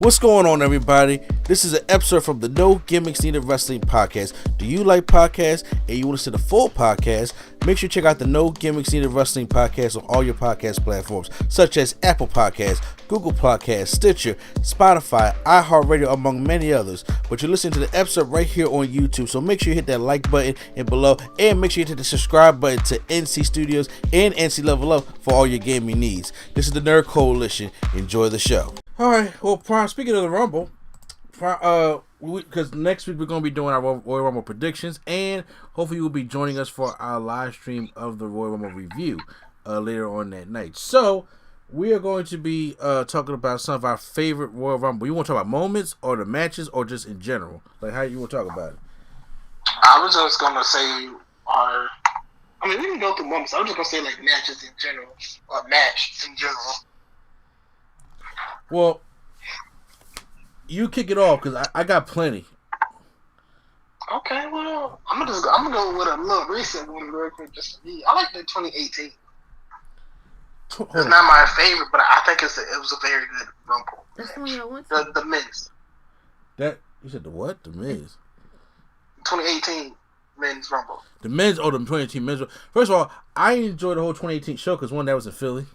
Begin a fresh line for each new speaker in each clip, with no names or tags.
What's going on, everybody? This is an episode from the No Gimmicks Needed Wrestling podcast. Do you like podcasts and you want to see the full podcast? Make sure you check out the No Gimmicks Needed Wrestling podcast on all your podcast platforms, such as Apple Podcasts, Google Podcasts, Stitcher, Spotify, iHeartRadio, among many others. But you're listening to the episode right here on YouTube, so make sure you hit that like button and below, and make sure you hit the subscribe button to NC Studios and NC Level Up for all your gaming needs. This is the Nerd Coalition. Enjoy the show. All right. Well, Prime. Speaking of the Rumble, because next week we're going to be doing our Royal Rumble predictions, and hopefully you'll be joining us for our live stream of the Royal Rumble review later on that night. So we are going to be talking about some of our favorite Royal Rumble. You want to talk about moments, or the matches, or just in general? Like, how you want to talk about it?
I was just going to say we can go through moments. I was just going to say, like, matches in general, or match in general.
Well, you kick it off because I got plenty.
Okay, well, I'm gonna go with a little recent one real quick, just for me. I like the 2018. It's not my favorite, but I think it was a very good Rumble.
That's the one I want.
The Miz.
That you said the what? The Miz.
2018 Men's Rumble.
The Men's, the 2018 Men's. First of all, I enjoyed the whole 2018 show because one, that was in Philly.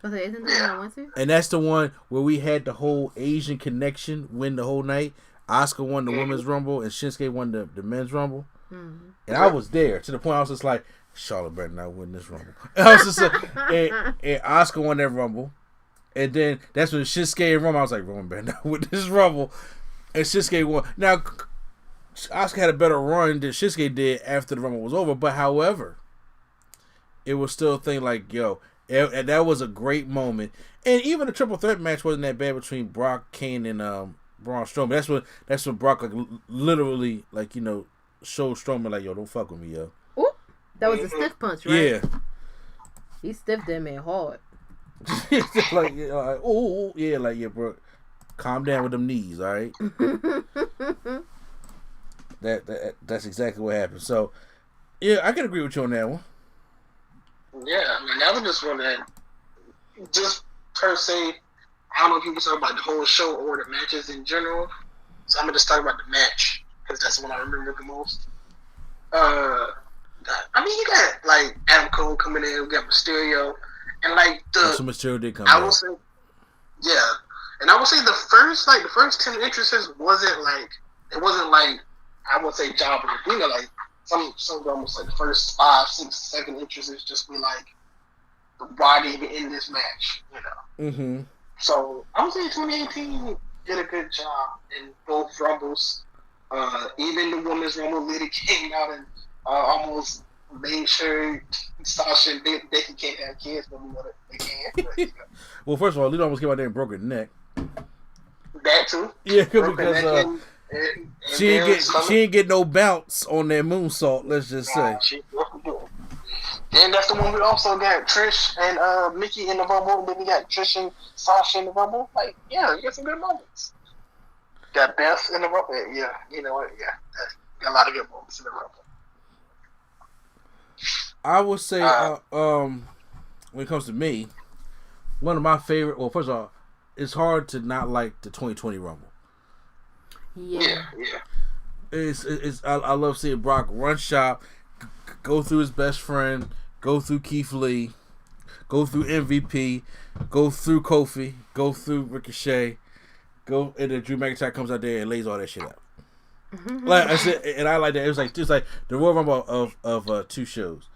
Okay, isn't that one I went to?
And that's the one where we had the whole Asian connection win the whole night. Asuka won the Women's Rumble and Shinsuke won the Men's Rumble. Mm-hmm. And I was there to the point I was just like, Charlotte better not win this Rumble. And I was just like, and Asuka won that Rumble. And then that's when Shinsuke and Roman, I was like, Roman better not win this Rumble. And Shinsuke won. Now, Asuka had a better run than Shinsuke did after the Rumble was over. But however, it was still a thing like, yo, and that was a great moment. And even the triple threat match wasn't that bad between Brock, Kane, and Braun Strowman. That's when Brock literally showed Strowman like, yo, don't fuck with me, yo.
Ooh, that was a stiff punch, right?
Yeah.
He stiffed that man hard.
Yeah, bro. Calm down with them knees, all right? That's exactly what happened. So, yeah, I can agree with you on that one.
Yeah, that was just one that, just per se, I don't know if you can talk about the whole show or the matches in general. So I'm going to just talk about the match, because that's the one I remember the most. You got, like, Adam Cole coming in, we got Mysterio, and, like,
Mysterio did come in.
I will say, yeah, and I would say the first 10 entrances wasn't like, I would say job of the arena, like, some almost like the first 5, 6, 7 entrances just be like, why did you end this match?
Mm-hmm.
So I would say 2018 did a good job in both Rumbles. Even the Women's Rumble lady came out and almost made sure Sasha and Becky can't have kids, but we know that they can. But,
Well, first of all, Lita almost came out there and broke her neck.
That too.
Yeah, because she ain't get no bounce on that moonsault. Let's just say.
And that's the one we also got Trish and Mickey in the Rumble. Then we got Trish and Sasha in the Rumble. Like, yeah, you got some good moments. Got Beth in the Rumble. Yeah, you know what? Yeah, got a lot of good moments in the Rumble.
I would say, when it comes to me, one of my favorite. Well, first of all, it's hard to not like the 2020 Rumble.
Yeah.
I love seeing Brock run shop, go through his best friend, go through Keith Lee, go through MVP, go through Kofi, go through Ricochet, and then Drew McIntyre comes out there and lays all that shit out. Like I said, and I like that. It was like just like the Royal Rumble of 2 shows.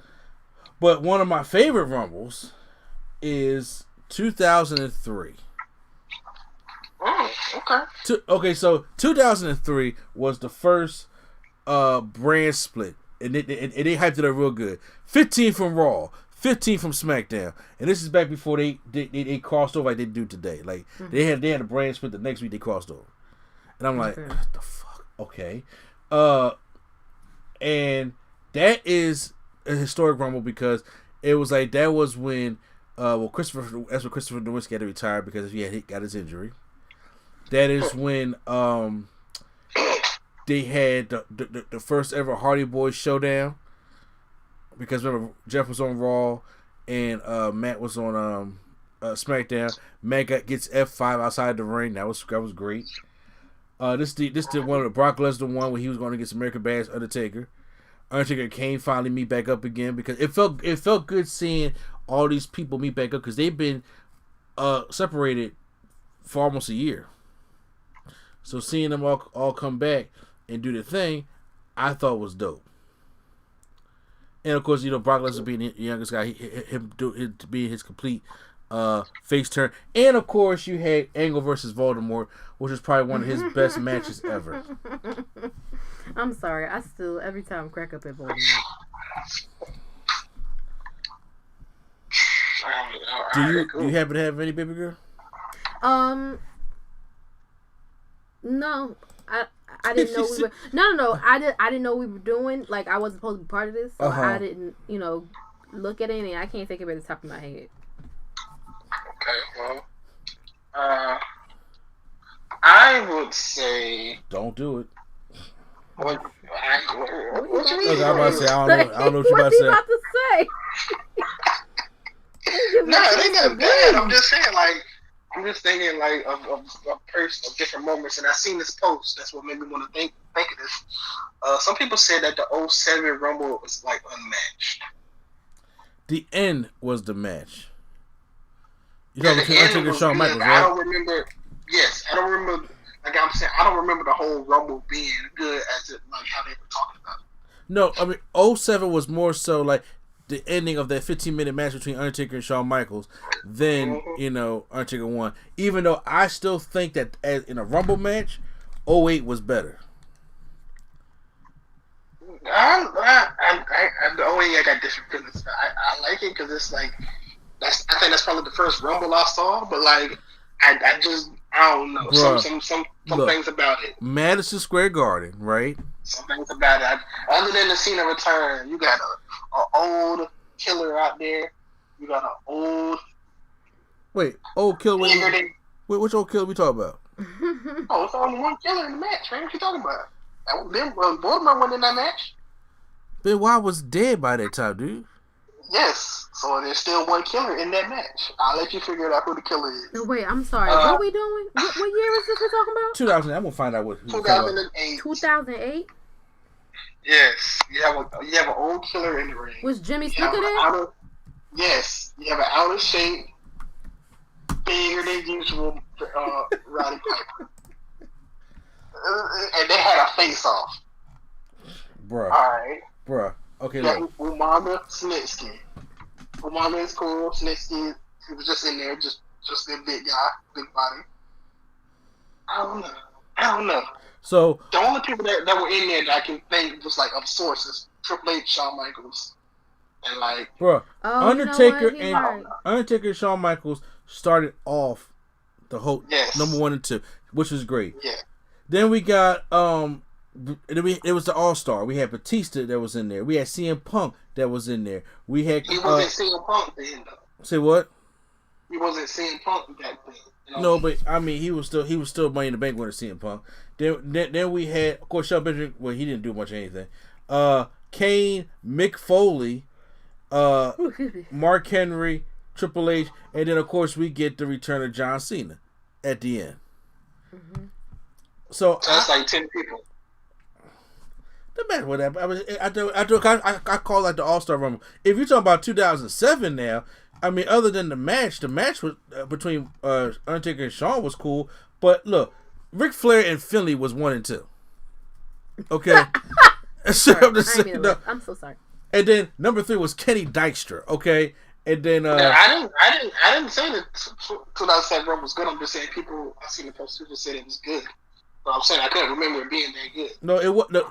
But one of my favorite Rumbles is 2003.
Oh, okay.
Okay, so 2003 was the first brand split, and they hyped it up real good. 15 from Raw, 15 from Smackdown, and this is back before they crossed over like they do today. Like they had a brand split the next week they crossed over, and I'm like, what the fuck? Okay, and that is a historic Rumble because it was like that was when Christopher Nowinski had to retire because he got his injury. That is when they had the first ever Hardy Boys showdown. Because remember, Jeff was on Raw and Matt was on Smackdown. Mega gets F5 outside the ring. That was great. This did one of the Brock Lesnar one where he was going against American Badass Undertaker. Undertaker and Kane finally meet back up again because it felt good seeing all these people meet back up because they've been separated for almost a year. So seeing them all come back and do the thing, I thought was dope. And of course, Brock Lesnar being the youngest guy, him being his complete face turn, and of course you had Angle versus Voldemort, which is probably one of his best matches ever.
I'm sorry, I still every time crack up at Voldemort.
Do you happen to have any, baby girl?
No, I didn't know we were. No. I didn't know we were doing. Like I wasn't supposed to be part of this, so I didn't, look at anything. I can't think of it at the top of my head.
Okay, well, I would say
don't do it.
What you mean?
Look, I'm about to say I don't know what you're about
to say.
No, it ain't that bad. I'm just saying, I'm just thinking, of different moments, and I seen this post. That's what made me want to think of this. Some people said that the 07 Rumble was, unmatched.
The end was the match. You know, between Undertaker and Shawn Michaels, right?
I don't remember. Yes, I don't remember. Like I'm saying, I don't remember the whole Rumble being good as it, how they were talking about it.
No, I mean, 07 was more so the ending of that 15-minute match between Undertaker and Shawn Michaels. Then, Undertaker won. Even though I still think that in a Rumble match, 08 was better.
The only I got different feelings. I like it because it's I think that's probably the first Rumble I saw, but I don't know.
Bruh,
some things about it.
Madison Square Garden, right?
Some things about it. Other than the Cena return, you got an old killer out there. You got an old.
Wait, old killer. Wait, which old killer we talking about?
Oh, it's only one killer in the match, man. What you talking about? Baltimore won in that match.
Benoit was dead by that time, dude.
Yes, so there's still one killer in that match. I'll let you figure it out who the killer is.
No, wait, I'm sorry. What are we doing? What year is this we're talking about?
2000. I'm gonna find out what.
2008.
2008.
Yes, you have an old killer in the ring.
Was Jimmy Snuka there?
Yes, you have an out of shape, bigger than usual Roddy Piper, and they had a face off.
Bruh.
All right.
Bruh. Okay,
look. Umama Snitsky. Umama is cool. Snitsky, he was just in there, just a big guy, big body. I don't know.
So
the only people that were in there that I can think was of sources: Triple H, Shawn Michaels, and
bruh, Undertaker and Shawn Michaels started off the whole number 1 and 2, which was great.
Yeah.
Then we got it was the All-Star. We had Batista that was in there. We had CM Punk that was in there. We had
he wasn't CM Punk then though.
Say what?
He wasn't CM Punk back then.
No, but I mean he was still Money in the Bank winner, CM Punk. Then we had, of course, Shelton Benjamin. Well, he didn't do much of anything. Kane, Mick Foley, Mark Henry, Triple H, and then of course we get the return of John Cena at the end.
Mm-hmm.
So
that's 10 people.
No matter what I call the All-Star Rumble. If you're talking about 2007 now, I mean, other than the match was between Undertaker and Shawn was cool. But look, Ric Flair and Finley was 1 and 2. Okay,
sorry, I'm so sorry.
And then number 3 was Kenny Dykstra. Okay, and then
I didn't say that 2007 Rumble was good. I'm just saying I seen the post people said it was good. But I'm saying I couldn't remember it being that good.
No, it was the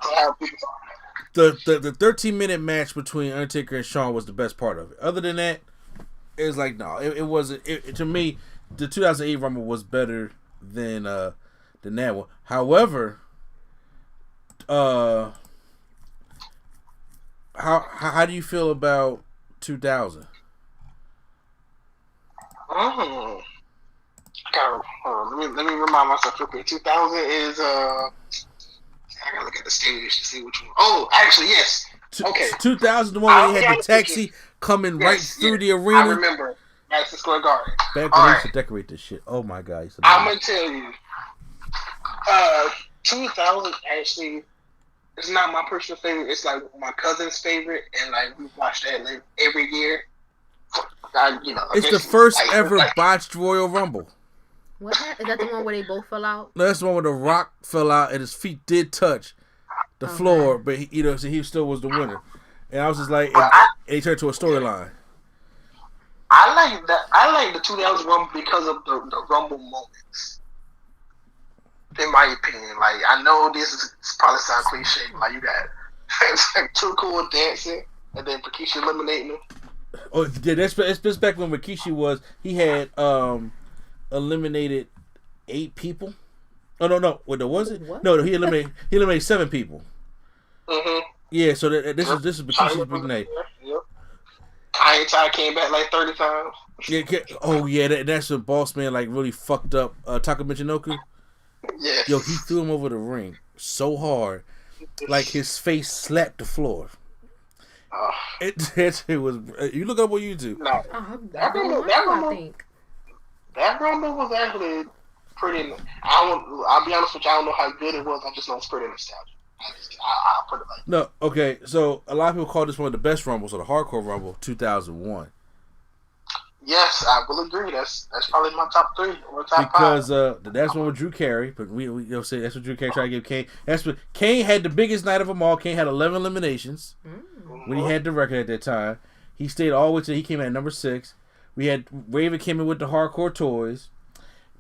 13-minute match between Undertaker and Shawn was the best part of it. Other than that, it was no, it wasn't. To me, the 2008 Rumble was better than that one. However, how do you feel about 2000?
Oh. Let me remind myself real quick. 2000 is I gotta look at the stage to see which one. Oh, actually, yes. Okay.
2000, the one where you had the taxi coming right through the arena.
I remember. Madison Square Garden.
Back when they used to decorate this shit. Oh my god.
I'm gonna tell you. 2000 actually is not my personal favorite. It's like my cousin's favorite, and like we watch that like every year.
It's the first ever botched Royal Rumble.
What? Is that the one where they both fell out?
No, that's the one where The Rock fell out and his feet did touch the floor, but he still was the winner. And I was just like, and he turned to a storyline.
I like that. I like the 2000 Rumble because of the Rumble moments. In my opinion, like I know this is probably sound cliche, like you got like Too Cool dancing and then Rikishi eliminating him.
Oh, that's back when Rikishi he had eliminated 8 people. Oh no, what was it?
What?
No, he eliminated 7 people.
Mm-hmm.
Yeah, so this is Rikishi's big night.
Yep. Iron Tide came back like 30 times.
Yeah. Oh yeah, that's when Boss Man like really fucked up Taka Michinoku.
Yes.
Yo, he threw him over the ring so hard, like his face slapped the floor. It was. You look up on YouTube.
No, that Rumble was actually pretty. I'll be honest with you. I don't know how good it was. I just know it's pretty nostalgic. I'll put it like that.
No, okay. So a lot of people call this one of the best Rumbles, or the Hardcore Rumble 2001.
Yes, I will agree. That's probably my top 3 or top 5.
Because that's one with Drew Carey. But we say that's what Drew Carey tried to give Kane. That's what Kane had the biggest night of them all. Kane had 11 eliminations when he had the record at that time. He stayed all the way till he came in at number 6. We had Raven came in with the Hardcore Toys.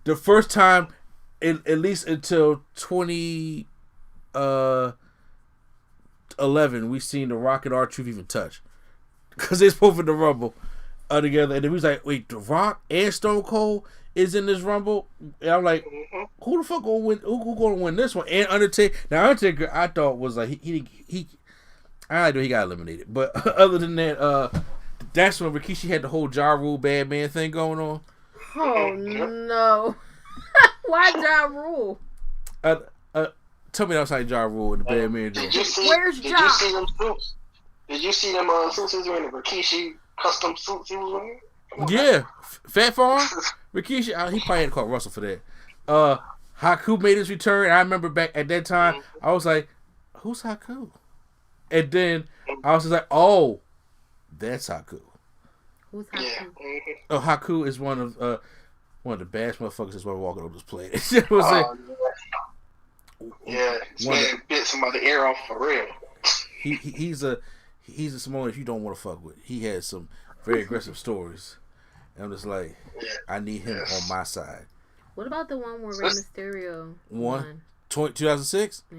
The first time, at least until 2011, we seen The Rock and R-Truth even touch because they're both in the Rumble. Together, and then we was like, wait, The Rock and Stone Cold is in this Rumble, and I'm like, who the fuck gonna win? Who gonna win this one? And Undertaker. Now Undertaker, I thought was like he I know he got eliminated, but other than that, that's when Rikishi had the whole Ja Rule bad man thing going on.
Oh no! Why Ja Rule?
Tell me outside Ja Rule and the bad man.
Where's Ja?
Did you see them suits? Did you see them suits wearing the Rikishi custom suits he was wearing?
Yeah, Fat Farm, Rikishi. He probably had to call Russell for that. Haku made his return. I remember back at that time, I was like, "Who's Haku?" And then I was just like, "Oh, that's Haku."
Who's Haku?
Yeah.
Oh, Haku is one of the baddest motherfuckers that's ever walking on this planet. It was
this man bit somebody's ear off for real.
He's a Samoan if you don't want to fuck with. He has some very aggressive stories. And I'm just like, I need him on my side.
What about the one where Rey Mysterio won?
2006?
Yeah.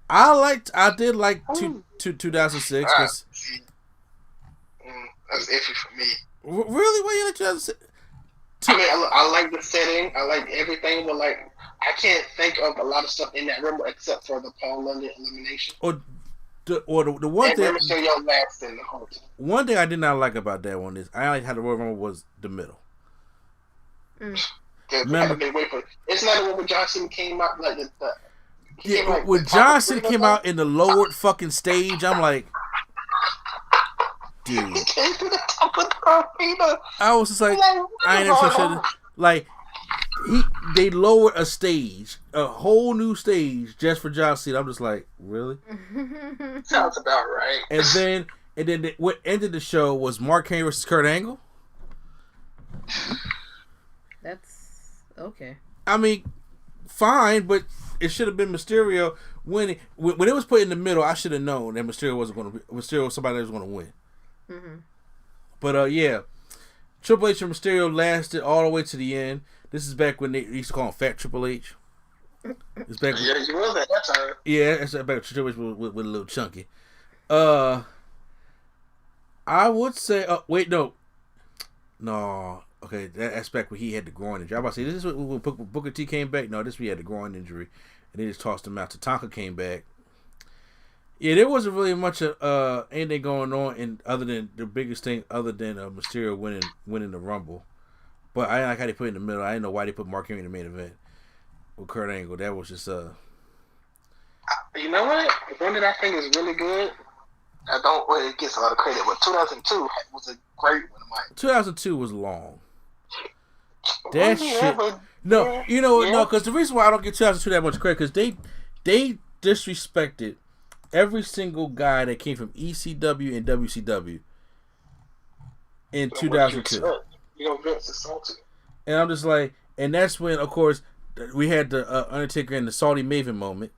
I
did like 2006.
That's iffy for me.
Really? Why you like 2006?
I mean, I like the setting. I like everything, but like, I can't think of a lot of stuff in that Rumble except for the Paul London elimination.
The one thing.
The whole time.
One thing I did not like about that one is I like how the Royal Rumble was the middle.
Remember, it's not the one where John Cena came out like
when John Cena came out in the lowered fucking stage, I'm like, dude.
He came to the top of the arena.
I was just like, I ain't never sure. Like, they lowered a stage, a whole new stage just for John Cena. I'm just like, really?
Sounds about right.
And then what ended the show was Mark Henry versus Kurt Angle.
That's okay.
I mean, fine, but it should have been Mysterio when it was put in the middle. I should have known that Mysterio was somebody that was going to win. Mm-hmm. But yeah, Triple H and Mysterio lasted all the way to the end. This is back when they used to call him Fat Triple H. It's back.
Yeah, he was at that time.
Yeah, it's back when Triple H with a little chunky. I would say. Wait, no. Okay, that's back when he had the groin injury. I was about to say this is when Booker T came back. No, this we had the groin injury, and they just tossed him out. Tatanka came back. Yeah, there wasn't really much anything going on, and other than the biggest thing, other than Mysterio winning the Rumble. But I didn't like how they put it in the middle. I didn't know why they put Mark Henry in the main event with Kurt Angle. That was just
You know what? The one that I think is really good I don't really get a lot of credit, but 2002 was a great one of mine.
2002 was long. That
yeah,
shit.
But,
no,
yeah,
you know what?
yeah.
No, because the reason why I don't get 2002 that much credit, because they disrespected every single guy that came from ECW and WCW in 2002.
You know, Vince is salty.
And I'm just like, and that's when, of course, we had the Undertaker and the Saudi Maven moment,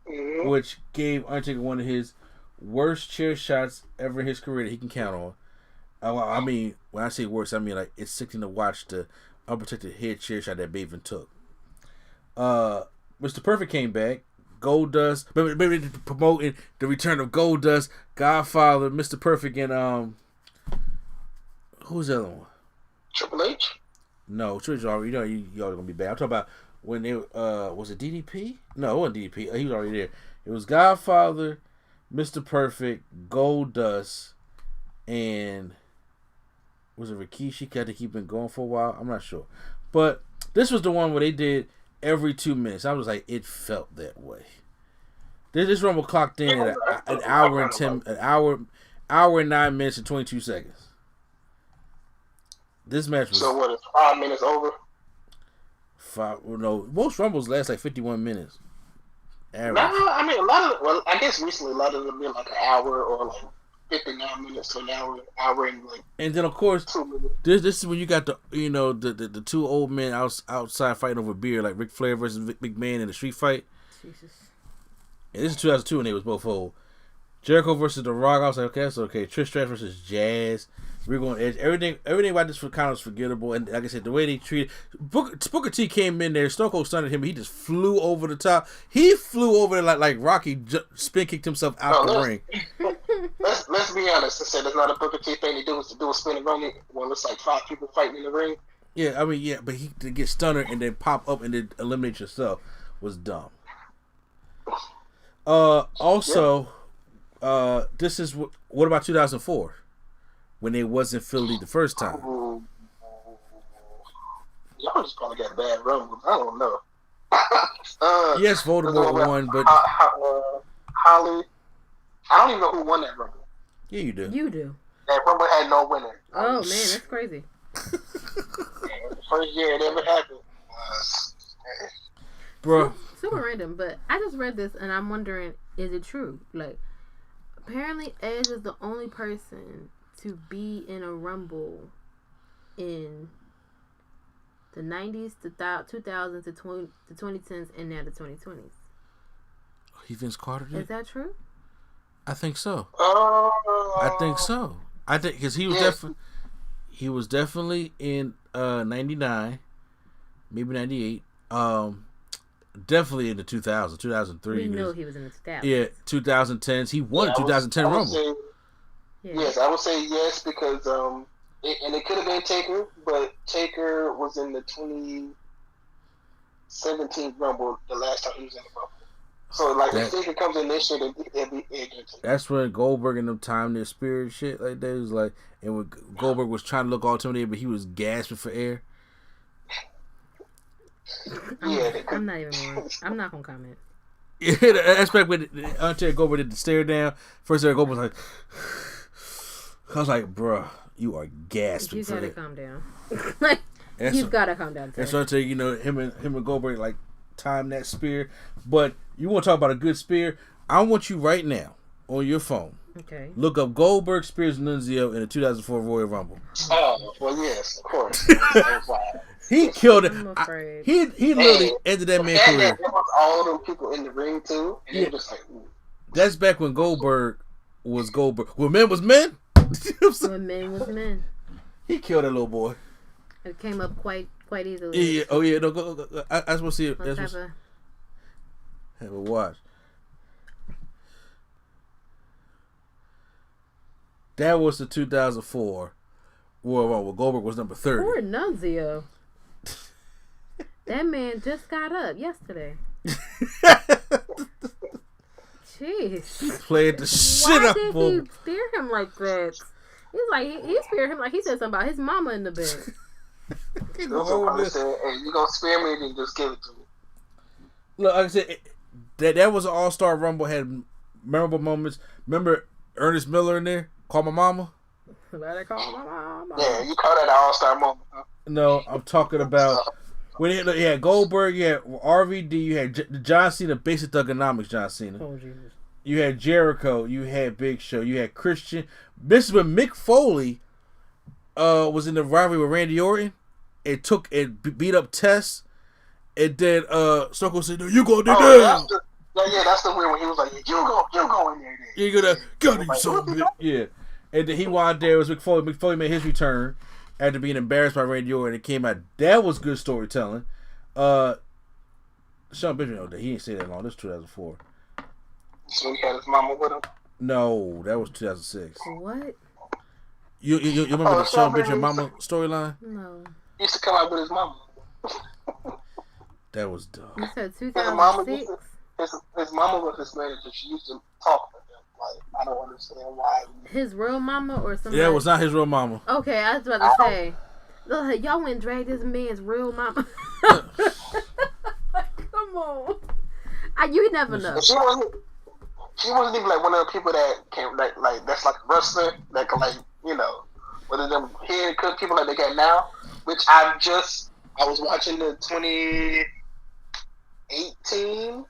which gave Undertaker one of his worst chair shots ever in his career that he can count on. I mean, when I say worst, I mean like it's sickening to watch the unprotected head chair shot that Maven took. Mr. Perfect came back. Goldust, maybe promoting the return of Goldust, Godfather, Mr. Perfect, and who's the other one?
Triple H.
No, Triple H already. Y'all gonna be bad. I'm talking about when they was it DDP? No, it wasn't DDP. He was already there. It was Godfather, Mr. Perfect, Goldust, and was it Rikishi? Had to keep it going for a while. I'm not sure, but this was the one where they did every 2 minutes. I was like, it felt that way. This Rumble clocked in at an hour and 9 minutes and 22 seconds. This match was.
So what? It's 5 minutes over.
No, most Rumbles last like 51 minutes. Average.
No, I mean a lot of. Well, I guess recently a lot of them been like an hour or like 59 minutes to an hour and like. And
then of course,
2 minutes.
This is when you got the two old men outside fighting over beer, like Ric Flair versus Vic McMahon in the street fight. Jesus. And this is 2002 and they was both old. Jericho versus The Rock. I was like, okay, that's okay. Trish Stratus versus Jazz. We're going to edge. Everything about this kind of was forgettable. And like I said, the way they treated Booker T came in there. Stone Cold stunned him. He just flew over the top. He flew over there like Rocky spin kicked himself out the ring.
Let's be honest. I said it's not a Booker T thing to do. Is to do a spinning ring when it's like 5 people fighting in the ring.
Yeah, I mean, yeah, but he to get stunner and then pop up and then eliminate yourself was dumb. Also, this is what about 2004 when they wasn't Philly the first time?
Y'all just probably got bad rumbles. I don't know.
Yes, Voldemort won, but
Holly. I don't even know who won that rumble.
Yeah, you do.
You do.
That rumble had no winner.
Oh man, that's crazy.
The first year it ever happened.
Bro.
Super random, but I just read this and I'm wondering, is it true? Like, apparently Edge is the only person to be in a Rumble in the 90s, the 2000s, the 2010s, and now the 2020s.
He Vince Carter did?
Is that true?
I think so. I think so. I think because he was definitely in 99, maybe 98. Definitely in the 2000s, 2003.
We know he was in the 2000s.
Yeah, 2010s. He won the 2010 Rumble.
Yes, I would say yes because and it could have been Taker, but Taker was in the 2017 Rumble the last time he was in the Rumble. So like if Taker comes in this year, then it'll be Taker.
That's when Goldberg and them timed their spirit shit like that. It was like, and when Goldberg was trying to look all intimidated, but he was gasping for air.
I'm not gonna comment.
Yeah, that's back when Undertaker Goldberg did the stare down. First, Goldberg was like, I was like, bruh, you are gasping.
You gotta calm down. Like, you've gotta calm down.
And so I tell you, him and Goldberg like time that spear. But you want to talk about a good spear? I want you right now on your phone.
Okay.
Look up Goldberg Spears Nunzio in the 2004 Royal Rumble.
Oh well, yes, of course.
He killed it. He literally ended that man's career.
There was all them people in the ring too, and they were just like, ooh.
That's back when Goldberg was Goldberg. When men was men.
When men was men.
He killed that little boy.
It came up quite easily.
Yeah. Oh yeah. No, go. I just want to see it. Have a watch. That was the 2004 Royal Rumble. Goldberg was number 30.
Poor Nunzio. That man just got up yesterday. Jeez.
He played the shit out of him.
Why did he spear him like that? He's like, he speared him like he said something about his mama in the bed.
He probably said, hey, you gonna spear me, then just give it to me.
Look, like I said, that was an all-star Rumble. Had memorable moments. Remember Ernest Miller in there? Call My Mama?
Better call my mama.
Yeah, you call that an all-star moment, huh?
No, I'm talking about when you had Goldberg, you had RVD, you had John Cena, basic thugonomics John Cena.
Oh, Jesus.
You had Jericho, you had Big Show, you had Christian. This is when Mick Foley was in the rivalry with Randy Orton. It beat up Test. And then Stone Cold said, "No, you go do that."
That's the weird one. He was like, "You go in there." Then.
You gonna got him something. Yeah. And then he wound there. It was Mick Foley. Mick Foley made his return after being embarrassed by Randy Orton. It came out. That was good storytelling. Sean Benjamin, he didn't say that long. This was 2004.
So he had his mama with him?
No, that was 2006.
What?
You remember the Sean Benjamin mama storyline?
No.
He used to come out with his mama.
That was dumb.
You said 2006?
His mama was his manager. She used to talk to him. Like, I don't understand why.
His real mama or something?
Yeah, it was not his real mama.
Okay, I was about to say. Look, y'all went and dragged this man's real mama. Come on. You never know.
She wasn't even like one of the people that can like that's like a wrestler that can like, you know, one of them head cook people that they got now. Which I was watching the 2019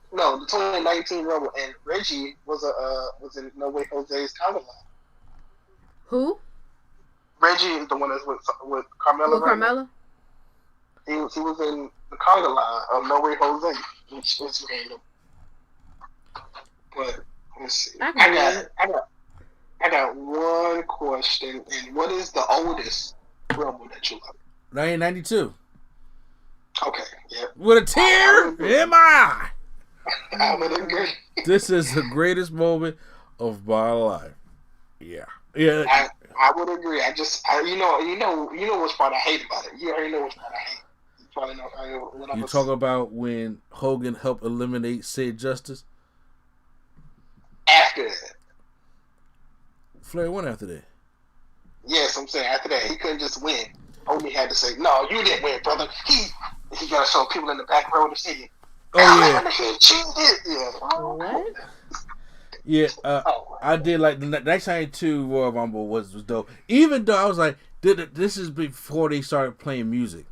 Rumble, and Reggie was in No Way Jose's Conga line.
Who?
Reggie is the one that's with Carmella.
With Carmella?
He was in the Conga line of No Way Jose, which is random. But let's see. I got one question. And what is the oldest Rumble that you love?
1992.
Okay, yeah.
With a tear in my eye.
I would agree.
This is the greatest moment of my life. Yeah. Yeah.
I would agree. You know which part I hate about it. You already know which part I hate. You probably know what I'm
You talk about when Hogan helped eliminate Sid Justice?
After that.
Flair won after that.
Yes, I'm saying after that. He couldn't just win. Hogan had to say, "No, you didn't win, brother." He got to show people in the back row of the stadium.
Oh, yeah.
He cheated. Yeah.
What?
Yeah, I did like the 1992 Royal Rumble was dope. Even though I was like, this is before they started playing music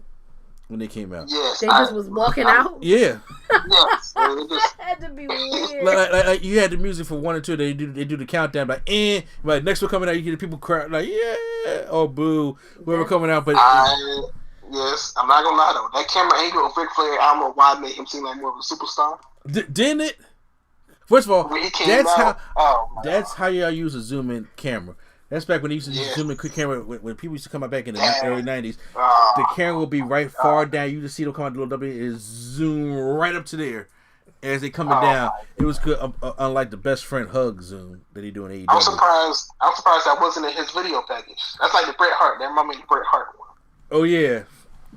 when they came out.
Yes,
they just was walking out.
Yeah,
yes,
That had to be weird.
like you had the music for 1 and 2. They do the countdown like like next one coming out. You get the people cry like yeah or boo whoever coming out. But
yes, I'm not gonna lie though. That camera angle of Ric Flair, I don't know why it made him seem like more of a superstar.
Didn't it? First of all, that's how y'all use a zoom in camera. That's back when they used to use a zoom in quick camera when people used to come out back in the early 90s. The camera will be right far down. You just see them come out the WWE and zoom right up to there as they coming down. It was good, unlike the best friend hug zoom that he do in AEW.
I'm surprised that wasn't in his video package. That's like the Bret Hart. That reminds me of the Bret Hart one.
Oh yeah.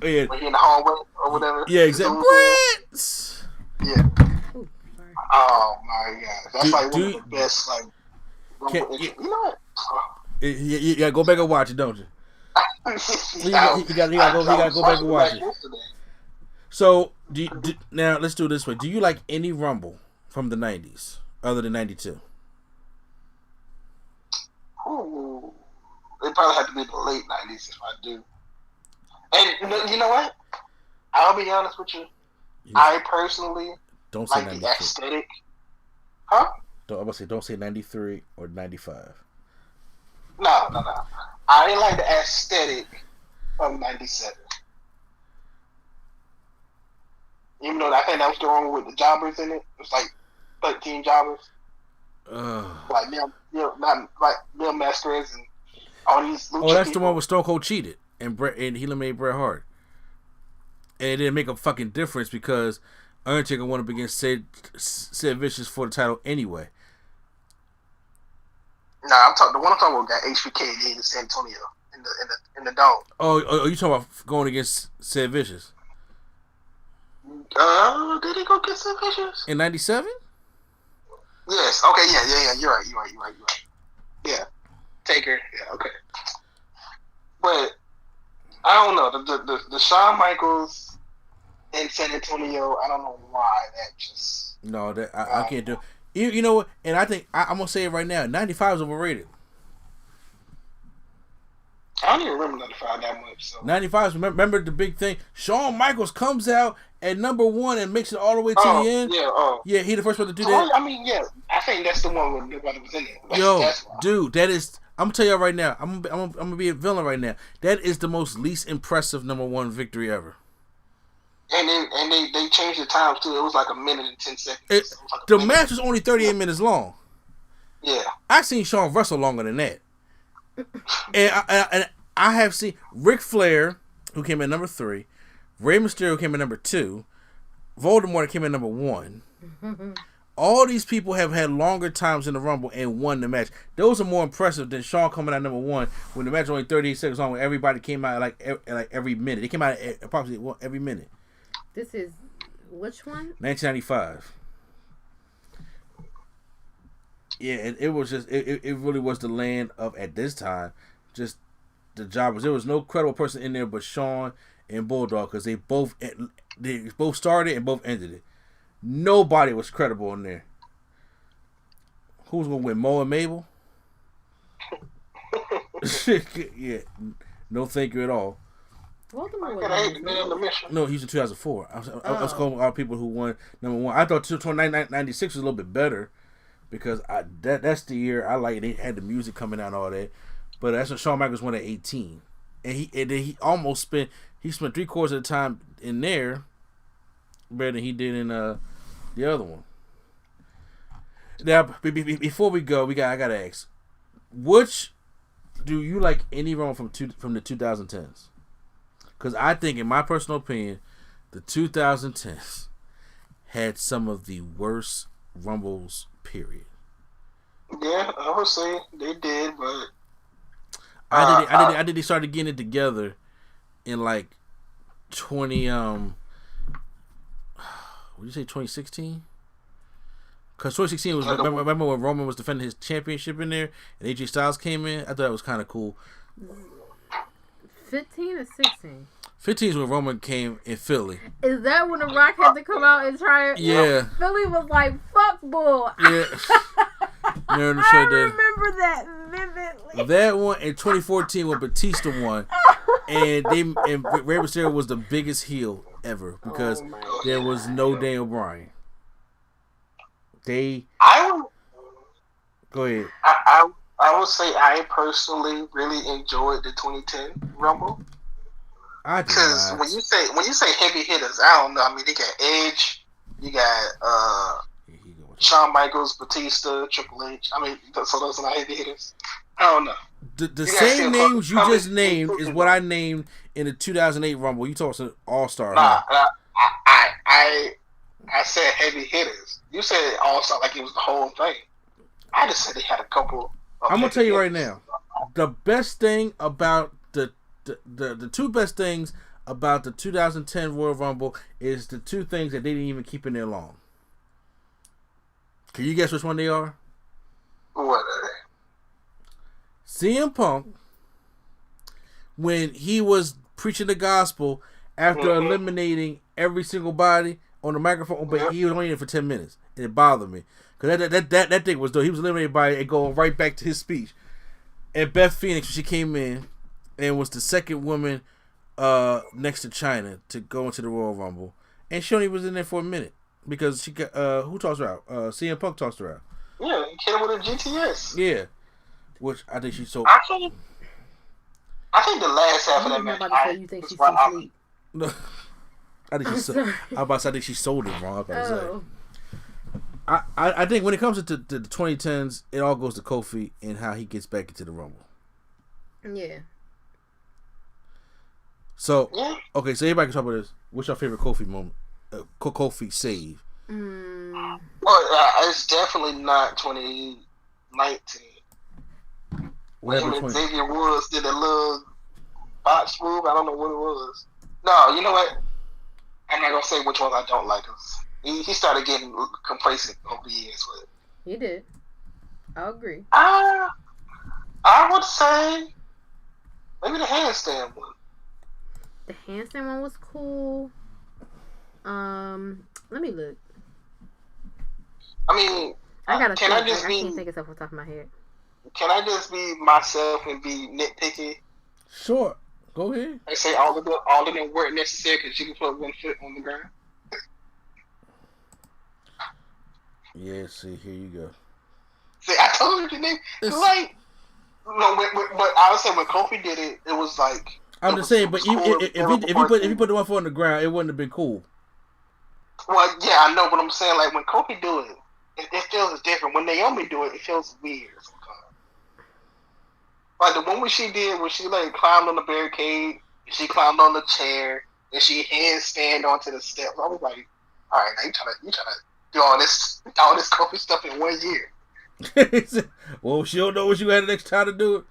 Yeah.
When he in the hallway or whatever.
Yeah, exactly. Brett!
Yeah. Oh my god, that's one of the best. Like, you know what?
You gotta go back and watch it, don't you? You gotta go back and watch it. So, now let's do it this way. Do you like any Rumble from the 90s other than 92?
Ooh, it probably have to be the late 90s if I do. And you know what? I'll be honest with you. I personally
don't say
like
93.
the aesthetic. Huh?
I'm gonna say don't say 93 or 95.
No. I didn't like the aesthetic of 97. Even though I think that was the wrong with the jobbers in it. It was like 13 jobbers. Like Mil Masters and all these lucha
that's
people.
the one where Stone Cold cheated and he eliminated Bret Hart. And it didn't make a fucking difference because Undertaker went up against Sid Vicious for the title anyway.
Nah, the one I'm talking about got HBK in San Antonio in the dome.
Oh, you talking about going against Sid Vicious?
Did he go get Sid Vicious
In 97?
Yes. Okay. Yeah. You're right. Yeah. Taker. Yeah. Okay. But I don't know the Shawn Michaels in San Antonio. I don't know why that just.
No, I can't do. You know what? And I think I'm gonna say it right now. 95 is overrated.
I don't even remember 95 that much. So
95 is remember the big thing. Shawn Michaels comes out at number 1 and makes it all the way to the end. Yeah, he the first one to do that.
I mean, yeah, I think that's the one where nobody was in it.
Yo, dude, that is. I'm gonna tell you right now. I'm gonna be a villain right now. That is the most least impressive number 1 victory ever.
And they changed the time too. It was like a minute and 10 seconds.
The match was only 38 minutes long.
Yeah,
I seen Shawn wrestle longer than that. And I have seen Ric Flair, who came in number 3, Rey Mysterio came in number 2, Voldemort came in number 1. All these people have had longer times in the Rumble and won the match. Those are more impressive than Shawn coming out number 1 when the match was only 38 seconds long. When everybody came out like every minute. They came out at approximately every minute.
This is which one?
1995. Yeah, it was just it really was the land of, at this time, just the jobbers. There was no credible person in there but Shawn and Bulldog, because they both started and both ended it. Nobody was credible in there. Who's gonna win, Mo and Mabel? Yeah, no thank you at all. No, he's in 2004. I was calling all people who won number 1. I thought 1996 was a little bit better, because that's the year I like. They had the music coming out and all that. But that's when Shawn Michaels won at 18, and he almost spent 3/4 of the time in there better than he did in the other one. Now, before we go, I gotta ask, which do you like any Rumble from the 2010s? Because I think, in my personal opinion, the 2010s had some of the worst Rumbles, period.
Yeah, I would say they did, but
I think they started getting it together in like 20 would you say 2016? Because 2016 was remember when Roman was defending his championship in there and AJ Styles came in. I thought it was kind of cool.
15 or 16?
15 is when Roman came in Philly.
Is that when The Rock had to come out and try it?
Yeah.
Philly was like, fuck bull.
Yeah.
I remember that vividly.
That one in 2014 when Batista won, and Rey Mysterio was the biggest heel ever because there was no Daniel Bryan. Go ahead.
I would say I personally really enjoyed the 2010 Rumble. Because when you say heavy hitters, I don't know. I mean, they got Edge, you got Shawn Michaels, Batista, Triple H. I mean, so those are not heavy hitters. I don't know.
The same names you just named is what I named in the 2008 Rumble. You talking All Star?
Nah, I said heavy hitters. You said All Star like it was the whole thing. I just said they had a couple.
I'm gonna tell you right now, the best thing about the two best things about the 2010 Royal Rumble is the two things that they didn't even keep in there long. Can you guess which one they are?
What are they?
CM Punk, when he was preaching the gospel after eliminating every single body on the microphone, but he was only in it for 10 minutes, and it bothered me because that thing was though he was eliminated by it going right back to his speech. And Beth Phoenix, she came in and was the second woman next to China to go into the Royal Rumble, and she only was in there for a minute because she got who tossed her out? CM Punk tossed her out.
Yeah, he came with a GTS.
Yeah, which I think she sold.
I think the last half of that match.
You think she's asleep?
No, I think I think she sold it wrong. I think when it comes to the 2010s, it all goes to Kofi and how he gets back into the Rumble.
Yeah.
So okay, so everybody can talk about this. What's your favorite Kofi moment? Kofi save?
Well, it's definitely not 2019. When Xavier Woods did a little botch move, I don't know what it was. No, you know what? I'm not gonna say which ones I don't like. He started getting complacent over the years with it.
He did. I agree.
I would say maybe the handstand one.
The handstand one was cool. Let me look.
I mean,
I gotta
can
think.
I just
I
be?
can't think of stuff off the top of my head.
Can I just be myself and be nitpicky?
Sure. Go ahead.
I say all of them weren't necessary because you can put one foot on the ground.
Yeah. See, here you go.
See, I told you, nigga. Like, no, but I would say when Kofi did it, it was like.
I'm just saying, but if you put the one foot on the ground, it wouldn't have been cool.
Well, yeah, I know, but I'm saying like when Kofi do it, it feels different. When Naomi do it, it feels weird sometimes. Like the one when she did, when she like climbed on the barricade, she climbed on the chair, and she handstand onto the steps. I was like, all right, now you trying to do all this Kofi stuff in 1 year.
Well, she don't know what you had the next time to do it.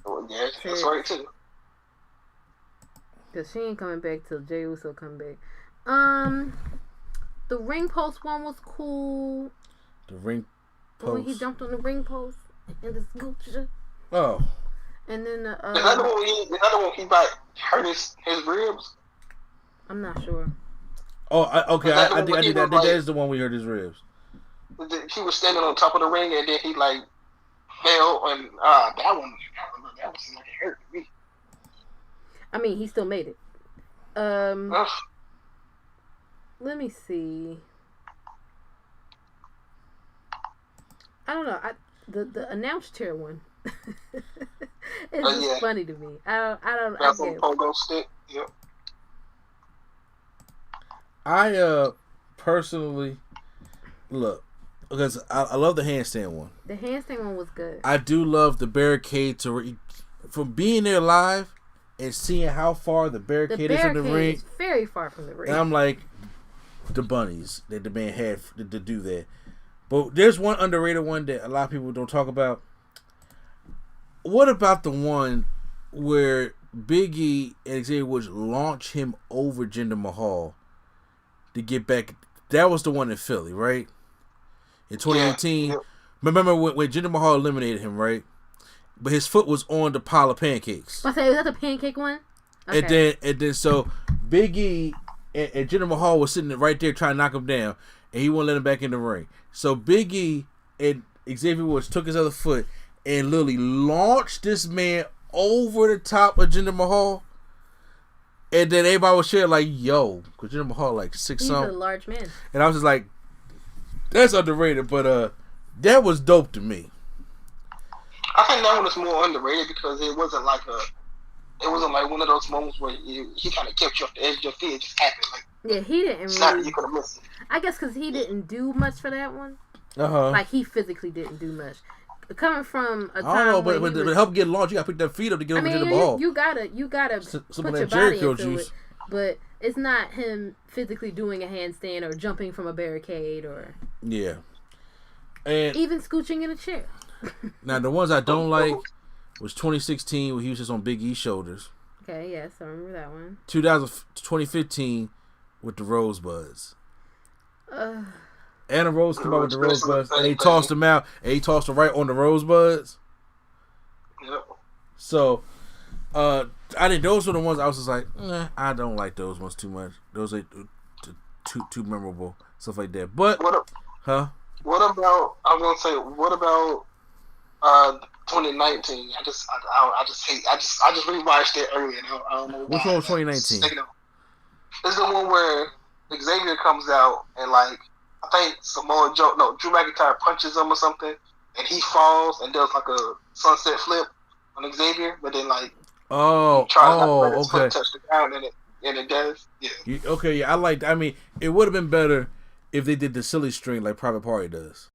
Well, yeah, that's right too.
Cause she ain't coming back till Jey Uso come back. The ring post one was cool.
The ring post.
When he jumped on the ring post in the sculpture.
Oh.
And then
another one he like hurt his ribs.
I'm not sure.
Oh, okay. I think that is the one we hurt his ribs.
He was standing on top of the ring and then he like fell and that one seemed like it hurt me.
I mean, he still made it. Let me see. I don't know. The announce chair one. It's just funny to me. I don't.
That's a pogo stick. Yep.
I personally look because I love the handstand one.
The handstand one was good.
I do love the barricade from being there live and seeing how far the barricade is from the ring.
Is very far from the ring.
And I'm like, the bunnies that the man had to do that. But there's one underrated one that a lot of people don't talk about. What about the one where Big E and Xavier Woods launch him over Jinder Mahal to get back? That was the one in Philly, right? In 2018. Yeah. Remember when Jinder Mahal eliminated him, right? But his foot was on the pile of pancakes.
I say, was that the pancake one? Okay.
And then so Big E and Jinder Mahal was sitting right there trying to knock him down, and he wouldn't let him back in the ring. So Big E and Xavier Woods took his other foot and literally launched this man over the top of Jinder Mahal. And then everybody was sharing like, yo, because Jinder Mahal like 6 something.
He's a large man.
And I was just like, that's underrated, but that was dope to me.
I think that one was more underrated because it wasn't like one of those moments where he kind of kept you off the edge of your feet. It just happened. Like,
yeah, he didn't really. You could have missed it. I guess because he didn't do much for that one. Like he physically didn't do much. Coming from a time, I don't know,
but to help get launched, you gotta pick that feet up to get over to the ball.
You gotta put your body into it. But it's not him physically doing a handstand or jumping from a barricade or and even scooching in a chair.
Now the ones I don't like was 2016 when he was just on Big E's shoulders.
Okay, yes, I remember that one.
2015 with the Rosebuds. Anna Rose came out with the Rosebuds, and he tossed them out, and he tossed them right on the Rosebuds.
Yep.
So, I think those were the ones I was just like, I don't like those ones too much. Those are too memorable, stuff like that. But,
what about? I was gonna say, what about 2019? I just rewatched it earlier. And I don't know.
Which one was 2019?
It's the one where Xavier comes out and like. I think Drew McIntyre punches him or something, and he falls and does like a sunset flip on Xavier, but then like
okay,
touch the ground and it does. Yeah.
I like. I mean, it would have been better if they did the silly string like Private Party does.